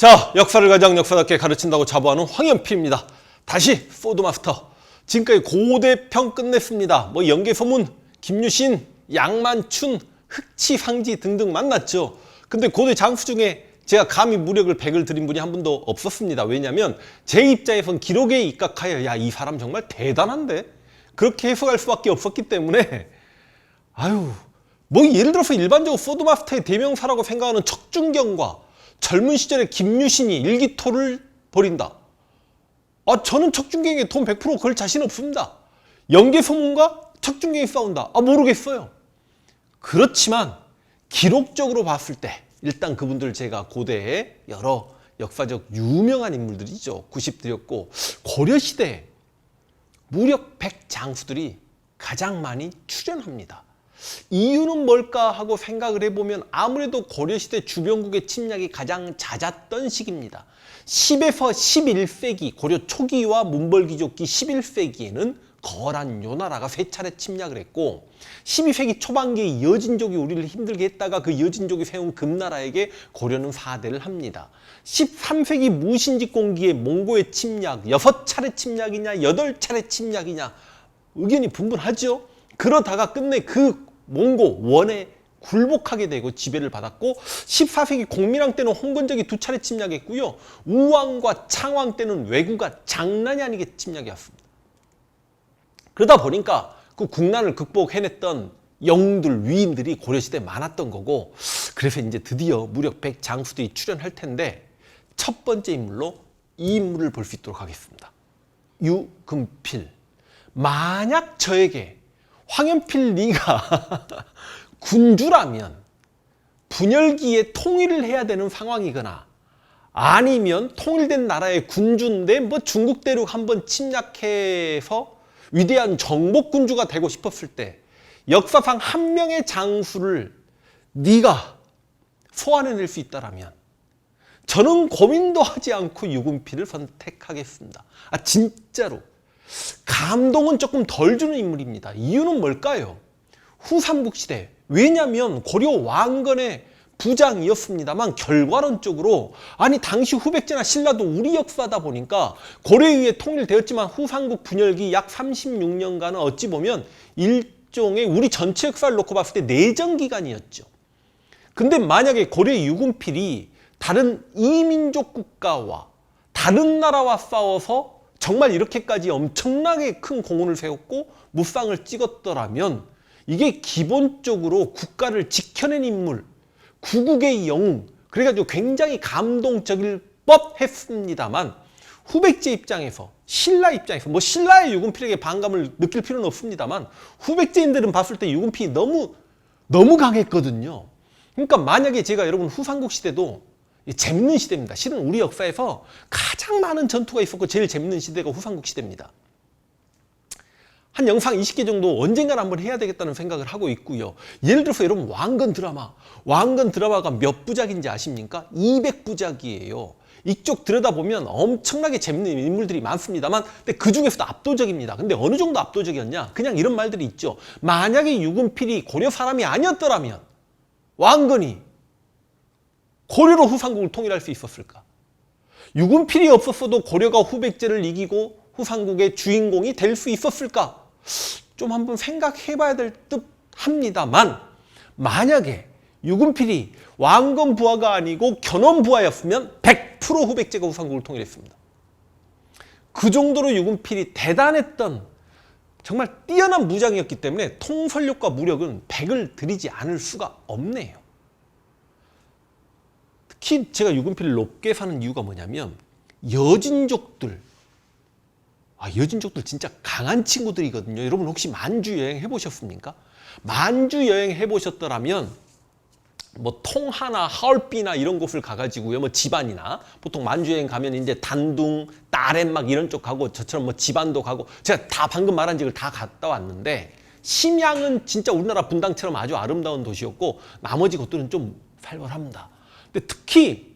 자, 역사를 가장 역사답게 가르친다고 자부하는 황현필입니다. 다시 포드마스터. 지금까지 고대평 끝냈습니다. 연개소문, 김유신, 양만춘, 흑치상지 등등 만났죠. 근데 고대 장수 중에 제가 감히 무력을 100을 드린 분이 한 분도 없었습니다. 왜냐하면 제 입장에선 기록에 입각하여 야, 이 사람 정말 대단한데? 그렇게 해석할 수밖에 없었기 때문에 예를 들어서 일반적으로 포드마스터의 대명사라고 생각하는 척준경과 젊은 시절에 김유신이 일기토를 벌인다. 저는 척준경에게 돈 100% 걸 자신 없습니다. 연개소문과 척준경이 싸운다. 모르겠어요. 그렇지만 기록적으로 봤을 때 일단 그분들 제가 고대의 여러 역사적 유명한 인물들이죠. 90들이었고 고려시대에 무력 100 장수들이 가장 많이 출연합니다. 이유는 뭘까 하고 생각을 해보면 아무래도 고려시대 주변국의 침략이 가장 잦았던 시기입니다. 10에서 11세기 고려 초기와 문벌귀족기 11세기에는 거란 요나라가 3차례 침략을 했고 12세기 초반기에 여진족이 우리를 힘들게 했다가 그 여진족이 세운 금나라에게 고려는 4대를 합니다. 13세기 무신직공기에 몽고의 침략 6차례 침략이냐 8차례 침략이냐 의견이 분분하죠. 그러다가 끝내 그 몽고 원에 굴복하게 되고 지배를 받았고 14세기 공민왕 때는 홍건적이 2차례 침략했고요. 우왕과 창왕 때는 왜구가 장난이 아니게 침략이었습니다. 그러다 보니까 그 국난을 극복해냈던 영웅들, 위인들이 고려시대에 많았던 거고 그래서 이제 드디어 무력 100 장수들이 출연할 텐데 첫 번째 인물로 이 인물을 볼 수 있도록 하겠습니다. 유금필. 만약 저에게 황현필 네가 군주라면 분열기에 통일을 해야 되는 상황이거나 아니면 통일된 나라의 군주인데 중국 대륙 한번 침략해서 위대한 정복군주가 되고 싶었을 때 역사상 한 명의 장수를 네가 소환해낼 수 있다면 저는 고민도 하지 않고 유금필을 선택하겠습니다. 진짜로. 감동은 조금 덜 주는 인물입니다. 이유는 뭘까요? 후삼국시대. 왜냐하면 고려 왕건의 부장이었습니다만 결과론적으로 당시 후백제나 신라도 우리 역사다 보니까 고려에 의해 통일되었지만 후삼국 분열기 약 36년간은 어찌 보면 일종의 우리 전체 역사를 놓고 봤을 때 내전기간이었죠. 근데 만약에 고려의 유금필이 다른 이민족 국가와 다른 나라와 싸워서 정말 이렇게까지 엄청나게 큰 공헌을 세웠고 무쌍을 찍었더라면 이게 기본적으로 국가를 지켜낸 인물, 구국의 영웅, 그래가지고 굉장히 감동적일 법했습니다만 후백제 입장에서, 신라 입장에서 신라의 유금필에게 반감을 느낄 필요는 없습니다만 후백제인들은 봤을 때 유금필이 너무 강했거든요. 그러니까 만약에 제가 여러분 후삼국 시대도 재밌는 시대입니다. 실은 우리 역사에서 가장 많은 전투가 있었고 제일 재밌는 시대가 후삼국 시대입니다. 한 영상 20개 정도 언젠가는 한번 해야 되겠다는 생각을 하고 있고요. 예를 들어서 여러분 왕건 드라마가 몇 부작인지 아십니까? 200부작이에요. 이쪽 들여다보면 엄청나게 재밌는 인물들이 많습니다만 근데 그 중에서도 압도적입니다. 근데 어느 정도 압도적이었냐? 그냥 이런 말들이 있죠. 만약에 유금필이 고려 사람이 아니었더라면 왕건이 고려로 후삼국을 통일할 수 있었을까? 유금필이 없었어도 고려가 후백제를 이기고 후삼국의 주인공이 될 수 있었을까? 좀 한번 생각해봐야 될 듯 합니다만 만약에 유금필이 왕건 부하가 아니고 견훤 부하였으면 100% 후백제가 후삼국을 통일했습니다. 그 정도로 유금필이 대단했던 정말 뛰어난 무장이었기 때문에 통솔력과 무력은 100을 드리지 않을 수가 없네요. 특히 제가 유금필을 높게 사는 이유가 뭐냐면 여진족들 진짜 강한 친구들이거든요. 여러분 혹시 만주 여행 해보셨습니까? 만주 여행 해보셨더라면 통하나 하얼빈이나 이런 곳을 가가지고요. 집안이나 보통 만주 여행 가면 이제 단둥, 따렘 이런 쪽 가고 저처럼 집안도 가고 제가 다 방금 말한 지역을 다 갔다 왔는데 심양은 진짜 우리나라 분당처럼 아주 아름다운 도시였고 나머지 곳들은 좀 살벌합니다. 근데 특히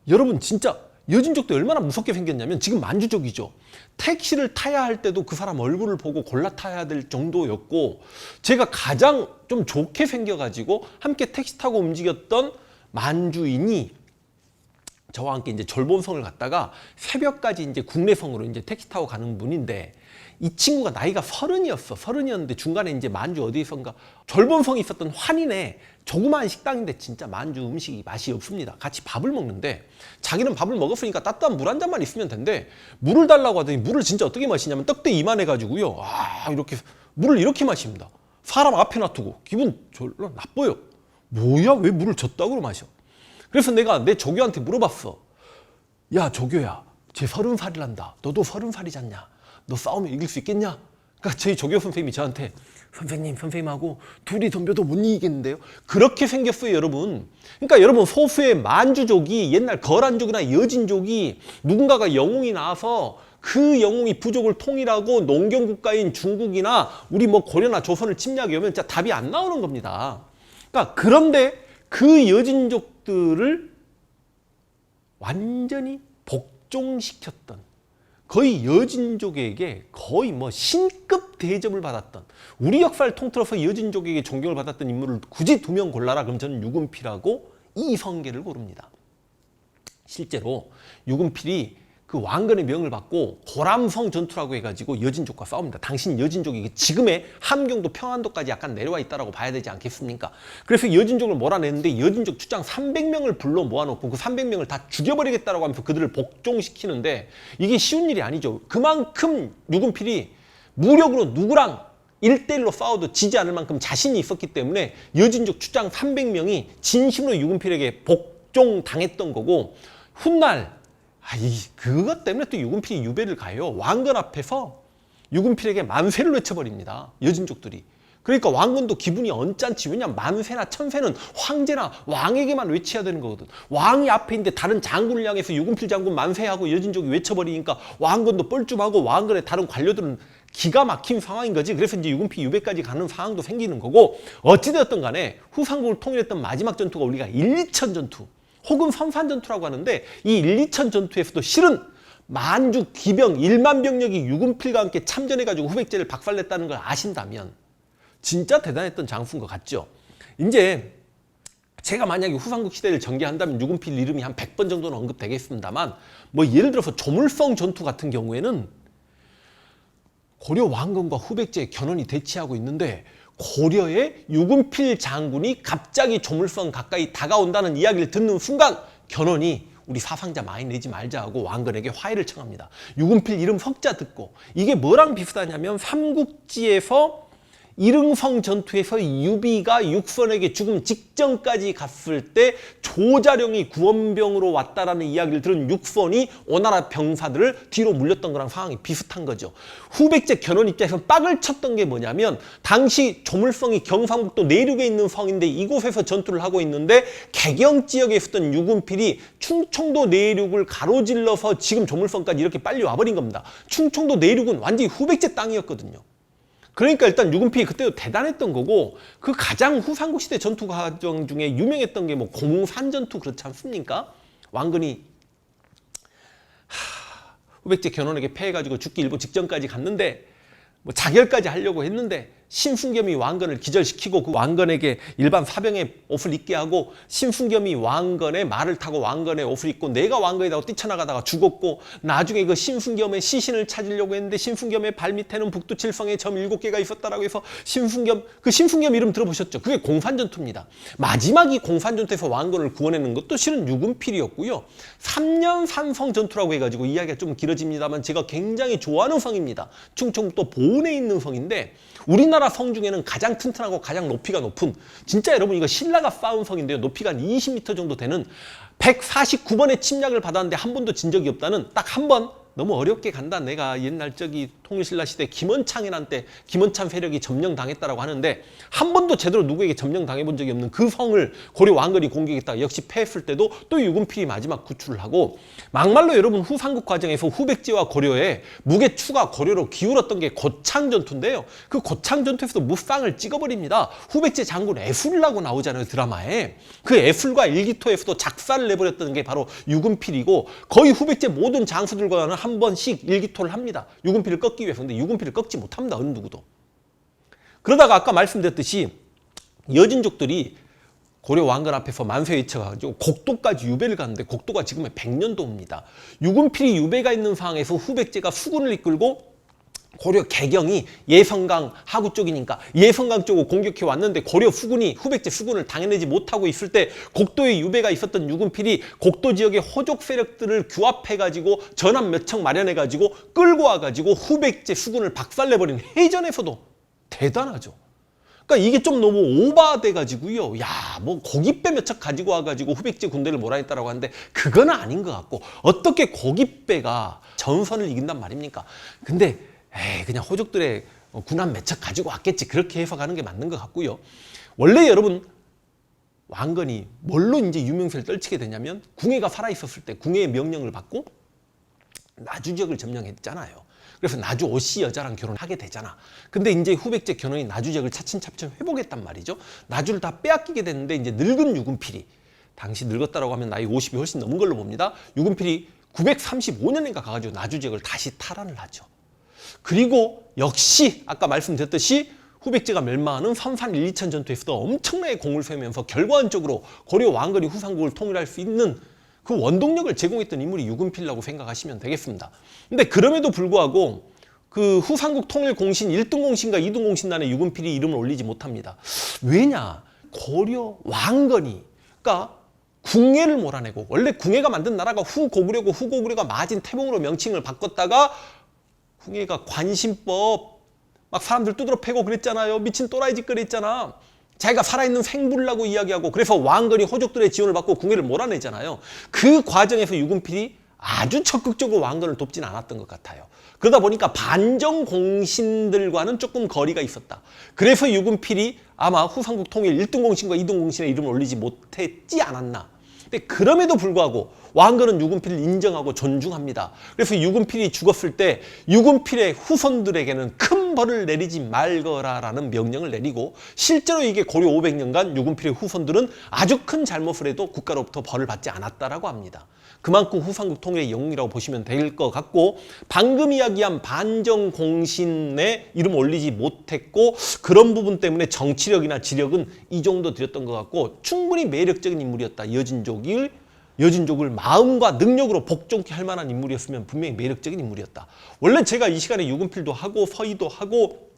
여러분 진짜 여진족도 얼마나 무섭게 생겼냐면 지금 만주족이죠. 택시를 타야 할 때도 그 사람 얼굴을 보고 골라 타야 될 정도였고 제가 가장 좀 좋게 생겨가지고 함께 택시 타고 움직였던 만주인이 저와 함께 이제 졸본성을 갔다가 새벽까지 이제 국내성으로 이제 택시 타고 가는 분인데, 이 친구가 나이가 30이었는데 중간에 이제 만주 어디선가 졸본성이 있었던 환인에 조그마한 식당인데 진짜 만주 음식이 맛이 없습니다. 같이 밥을 먹는데 자기는 밥을 먹었으니까 따뜻한 물 한 잔만 있으면 된대. 물을 달라고 하더니 물을 진짜 어떻게 마시냐면 떡대 이만해가지고요. 이렇게 물을 이렇게 마십니다. 사람 앞에 놔두고 기분 졸라 나빠요. 뭐야, 왜 물을 저따구로 마셔? 그래서 내가 내 조교한테 물어봤어. 야, 조교야, 쟤 30살이란다. 너도 30살이잖냐? 너 싸우면 이길 수 있겠냐? 그러니까 저희 조교 선생님이 저한테 선생님하고 둘이 덤벼도 못 이기겠는데요? 그렇게 생겼어요, 여러분. 그러니까 여러분, 소수의 만주족이 옛날 거란족이나 여진족이 누군가가 영웅이 나와서 그 영웅이 부족을 통일하고 농경국가인 중국이나 우리 뭐 고려나 조선을 침략해 오면 진짜 답이 안 나오는 겁니다. 그러니까 그런데 그 여진족들을 완전히 복종시켰던, 거의 여진족에게 거의 뭐 신급 대접을 받았던, 우리 역사를 통틀어서 여진족에게 존경을 받았던 인물을 굳이 2명 골라라 그럼 저는 유금필하고 이성계를 고릅니다. 실제로 유금필이 그 왕건의 명을 받고 고람성 전투라고 해가지고 여진족과 싸웁니다. 당신 여진족이 지금의 함경도 평안도까지 약간 내려와 있다라고 봐야 되지 않겠습니까? 그래서 여진족을 몰아내는데 여진족 추장 300명을 불러 모아놓고 그 300명을 다 죽여버리겠다라고 하면서 그들을 복종시키는데 이게 쉬운 일이 아니죠. 그만큼 유금필이 무력으로 누구랑 1대1로 싸워도 지지 않을 만큼 자신이 있었기 때문에 여진족 추장 300명이 진심으로 유금필에게 복종당했던 거고, 훗날 그것 때문에 또 유금필이 유배를 가요. 왕건 앞에서 유금필에게 만세를 외쳐버립니다, 여진족들이. 그러니까 왕건도 기분이 언짢지. 왜냐면 만세나 천세는 황제나 왕에게만 외쳐야 되는 거거든. 왕이 앞에 있는데 다른 장군을 향해서 유금필 장군 만세하고 여진족이 외쳐버리니까 왕건도 뻘쭘하고 왕건의 다른 관료들은 기가 막힌 상황인 거지. 그래서 이제 유금필 유배까지 가는 상황도 생기는 거고, 어찌되었든 간에 후삼국을 통일했던 마지막 전투가 우리가 1~2천 전투 혹은 선산전투라고 하는데, 이 1~2천 전투에서도 실은 만주 기병 1만 병력이 유금필과 함께 참전해가지고 후백제를 박살냈다는 걸 아신다면 진짜 대단했던 장수인 것 같죠. 이제 제가 만약에 후삼국 시대를 전개한다면 유금필 이름이 한 100번 정도는 언급되겠습니다만, 뭐 예를 들어서 조물성 전투 같은 경우에는 고려 왕건과 후백제의 견훤이 대치하고 있는데 고려의 유금필 장군이 갑자기 조물성 가까이 다가온다는 이야기를 듣는 순간 견훤이 우리 사상자 많이 내지 말자 하고 왕건에게 화해를 청합니다. 유금필 이름 석자 듣고, 이게 뭐랑 비슷하냐면 삼국지에서 이릉성 전투에서 유비가 육선에게 죽음 직전까지 갔을 때 조자룡이 구원병으로 왔다라는 이야기를 들은 육선이 오나라 병사들을 뒤로 물렸던 거랑 상황이 비슷한 거죠. 후백제 견훤 입장에서 빡을 쳤던 게 뭐냐면, 당시 조물성이 경상북도 내륙에 있는 성인데 이곳에서 전투를 하고 있는데 개경 지역에 있었던 유금필이 충청도 내륙을 가로질러서 지금 조물성까지 이렇게 빨리 와버린 겁니다. 충청도 내륙은 완전히 후백제 땅이었거든요. 그러니까 일단 유금필이 그때도 대단했던 거고, 그 가장 후삼국 시대 전투 과정 중에 유명했던 게 뭐 공산 전투 그렇지 않습니까? 왕건이 후백제 견훤에게 패해가지고 죽기 일보 직전까지 갔는데 뭐 자결까지 하려고 했는데 신순겸이 왕건을 기절시키고 그 왕건에게 일반 사병의 옷을 입게 하고, 신순겸이 왕건의 말을 타고 왕건의 옷을 입고 내가 왕건이라고 뛰쳐나가다가 죽었고, 나중에 그 신순겸의 시신을 찾으려고 했는데 신순겸의 발밑에는 북두칠성의 점 7개가 있었다라고 해서 신순겸 이름 들어보셨죠? 그게 공산전투입니다. 마지막 이 공산전투에서 왕건을 구원해낸 것도 실은 유금필이었고요. 3년 산성 전투라고 해가지고 이야기가 좀 길어집니다만 제가 굉장히 좋아하는 성입니다. 충청북도 보은에 있는 성인데 우리나라 성 중에는 가장 튼튼하고 가장 높이가 높은, 진짜 여러분 이거 신라가 쌓은 성인데요, 높이가 한 20m 정도 되는, 149번의 침략을 받았는데 한 번도 진 적이 없다는, 딱 한 번, 너무 어렵게 간다. 내가 옛날 통일신라 시대 김원창이란 때 김원창 세력이 점령당했다라고 하는데 한 번도 제대로 누구에게 점령당해본 적이 없는 그 성을 고려 왕건이 공격했다가 역시 패했을 때도 또 유금필이 마지막 구출을 하고, 막말로 여러분 후삼국 과정에서 후백제와 고려에 무게 추가 고려로 기울었던 게 고창 전투인데요. 그 고창 전투에서도 무쌍을 찍어버립니다. 후백제 장군 애술이라고 나오잖아요, 드라마에. 그 애술과 일기토에서도 작사를 내버렸던 게 바로 유금필이고, 거의 후백제 모든 장수들과는 한 번씩 일기토를 합니다. 유금필을 꺾기 위해서. 근데 유금필을 꺾지 못합니다, 어느 누구도. 그러다가 아까 말씀드렸듯이 여진족들이 고려 왕건 앞에서 만세 외쳐가지고 곡도까지 유배를 갔는데 곡도가 지금의 백년도입니다. 유금필이 유배가 있는 상황에서 후백제가 수군을 이끌고 고려 개경이 예성강 하구 쪽이니까 예성강 쪽으로 공격해 왔는데 고려 수군이 후백제 수군을 당해내지 못하고 있을 때 곡도에 유배가 있었던 유금필이 곡도 지역의 호족 세력들을 규합해가지고 전함 몇 척 마련해가지고 끌고 와가지고 후백제 수군을 박살내버린 해전에서도 대단하죠. 그러니까 이게 좀 너무 오바돼가지고요. 야, 뭐 고깃배 몇 척 가지고 와가지고 후백제 군대를 몰아냈다라고 하는데 그건 아닌 것 같고 어떻게 고깃배가 전선을 이긴단 말입니까? 근데 그냥 호족들의 군함 몇 척 가지고 왔겠지. 그렇게 해석하는 게 맞는 것 같고요. 원래 여러분 왕건이 뭘로 이제 유명세를 떨치게 되냐면 궁예가 살아있었을 때 궁예의 명령을 받고 나주 지역을 점령했잖아요. 그래서 나주 오씨 여자랑 결혼하게 되잖아. 근데 이제 후백제 견훤이 나주 지역을 차츰차츰 회복했단 말이죠. 나주를 다 빼앗기게 됐는데 이제 늙은 유금필이, 당시 늙었다라고 하면 나이 50이 훨씬 넘은 걸로 봅니다. 유금필이 935년인가 가가지고 나주 지역을 다시 탈환을 하죠. 그리고 역시 아까 말씀드렸듯이 후백제가 멸망하는 삼산 1, 2천 전투에서도 엄청나게 공을 세우면서 결과적으로 고려 왕건이 후삼국을 통일할 수 있는 그 원동력을 제공했던 인물이 유금필이라고 생각하시면 되겠습니다. 근데 그럼에도 불구하고 그 후삼국 통일 공신 1등 공신과 2등 공신단에 유금필이 이름을 올리지 못합니다. 왜냐? 고려 왕건이 그러니까 궁예를 몰아내고, 원래 궁예가 만든 나라가 후고구려고 후고구려가 마진 태봉으로 명칭을 바꿨다가 궁예가 관심법 막 사람들 두드러 패고 그랬잖아요. 미친 또라이 짓거리 했잖아. 자기가 살아있는 생불라고 이야기하고 그래서 왕건이 호족들의 지원을 받고 궁예를 몰아내잖아요. 그 과정에서 유금필이 아주 적극적으로 왕건을 돕진 않았던 것 같아요. 그러다 보니까 반정 공신들과는 조금 거리가 있었다. 그래서 유금필이 아마 후삼국 통일 1등 공신과 2등 공신에 이름을 올리지 못했지 않았나. 근데 그럼에도 불구하고 왕건은 유금필을 인정하고 존중합니다. 그래서 유금필이 죽었을 때 유금필의 후손들에게는 큰 벌을 내리지 말거라라는 명령을 내리고, 실제로 이게 고려 500년간 유금필의 후손들은 아주 큰 잘못을 해도 국가로부터 벌을 받지 않았다라고 합니다. 그만큼 후삼국 통일의 영웅이라고 보시면 될 것 같고, 방금 이야기한 반정 공신에 이름 올리지 못했고 그런 부분 때문에 정치력이나 지력은 이 정도 드렸던 것 같고, 충분히 매력적인 인물이었다. 여진족을 마음과 능력으로 복종케 할 만한 인물이었으면 분명히 매력적인 인물이었다. 원래 제가 이 시간에 유금필도 하고 서희도 하고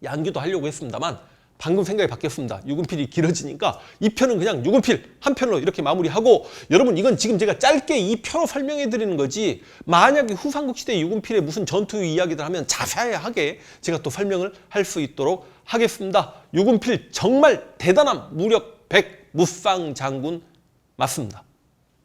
양규도 하려고 했습니다만 방금 생각이 바뀌었습니다. 유금필이 길어지니까 이 편은 그냥 유금필 한 편으로 이렇게 마무리하고, 여러분 이건 지금 제가 짧게 이 표로 설명해 드리는 거지, 만약에 후삼국 시대 유금필의 무슨 전투 이야기들 하면 자세하게 제가 또 설명을 할 수 있도록 하겠습니다. 유금필 정말 대단한 무력 백무쌍 장군 맞습니다.